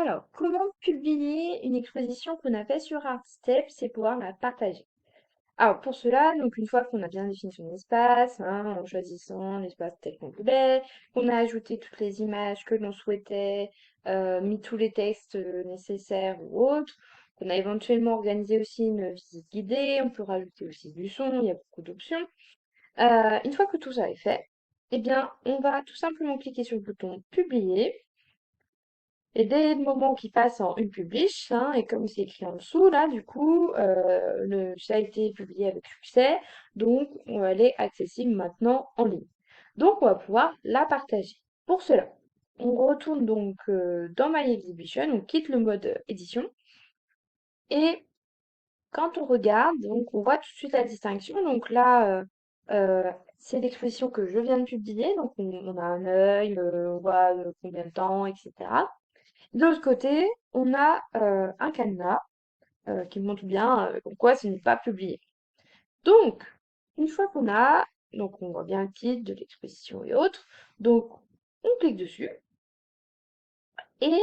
Alors, comment publier une exposition qu'on a fait sur Artstep, c'est pouvoir la partager. Alors, pour cela, donc une fois qu'on a bien défini son espace, hein, en choisissant l'espace tel qu'on voulait, qu'on a ajouté toutes les images que l'on souhaitait, mis tous les textes nécessaires ou autres, qu'on a éventuellement organisé aussi une visite guidée, on peut rajouter aussi du son, il y a beaucoup d'options. Une fois que tout ça est fait, eh bien, on va tout simplement cliquer sur le bouton publier. Et dès le moment qu'il passe en une publish, hein, et comme c'est écrit en dessous, là, du coup, ça a été publié avec succès, donc elle est accessible maintenant en ligne. Donc, on va pouvoir la partager. Pour cela, on retourne donc dans My Exhibition, on quitte le mode édition, et quand on regarde, donc on voit tout de suite la distinction. Donc là, c'est l'exposition que je viens de publier, donc on a un œil, on voit combien de temps, etc. De l'autre côté, on a un cadenas qui montre bien comme quoi ce n'est pas publié. Donc, une fois qu'on a, donc on voit bien le titre de l'exposition et autres, donc on clique dessus. Et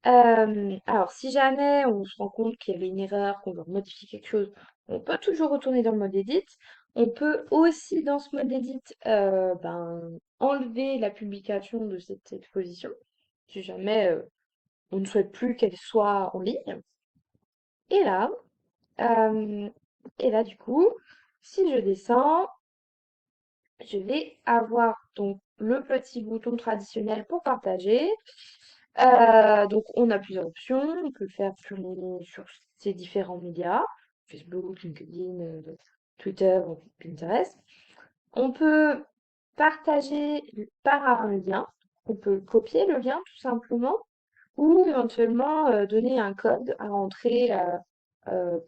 alors, si jamais on se rend compte qu'il y avait une erreur, qu'on veut modifier quelque chose, on peut toujours retourner dans le mode edit. On peut aussi, dans ce mode edit, enlever la publication de cette exposition, si jamais on ne souhaite plus qu'elle soit en ligne. Et là, euh, du coup, si je descends, je vais avoir donc le petit bouton traditionnel pour partager. Donc, on a plusieurs options. On peut le faire sur ces différents médias, Facebook, LinkedIn, Twitter, ou Pinterest. On peut partager par un lien. On peut copier le lien tout simplement ou éventuellement donner un code à entrer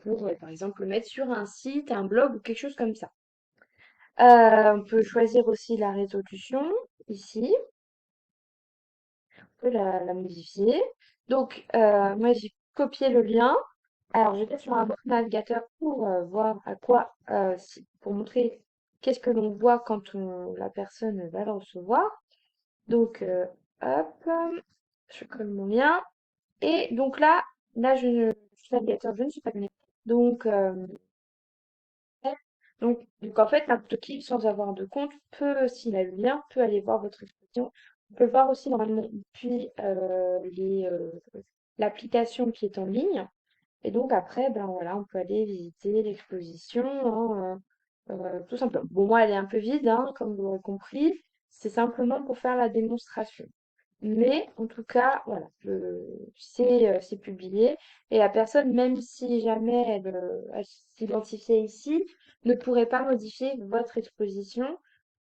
pour, par exemple, le mettre sur un site, un blog ou quelque chose comme ça. On peut choisir aussi la résolution ici, on peut la modifier. Donc, moi, j'ai copié le lien. Alors, je vais sur un autre navigateur pour voir à quoi, pour montrer qu'est-ce que l'on voit quand la personne va le recevoir. Donc, hop, je colle mon lien. Et donc là, je suis navigateur, je ne suis pas connectée. Donc, donc en fait, n'importe qui, sans avoir de compte, peut, s'il a le lien, peut aller voir votre exposition. On peut voir aussi normalement depuis l'application qui est en ligne. Et donc après, ben voilà, on peut aller visiter l'exposition, hein, tout simplement. Bon, moi, elle est un peu vide, hein, comme vous l'aurez compris. C'est simplement pour faire la démonstration. Mais en tout cas, voilà, c'est publié. Et la personne, même si jamais elle s'identifiait ici, ne pourrait pas modifier votre exposition,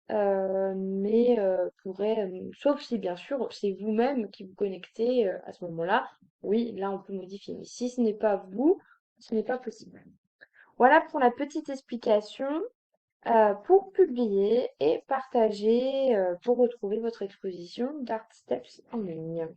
mais pourrait, sauf si bien sûr c'est vous-même qui vous connectez à ce moment-là, oui, là on peut modifier. Mais si ce n'est pas vous, ce n'est pas possible. Voilà pour la petite explication pour publier et partager pour retrouver votre exposition d'Art Steps en ligne.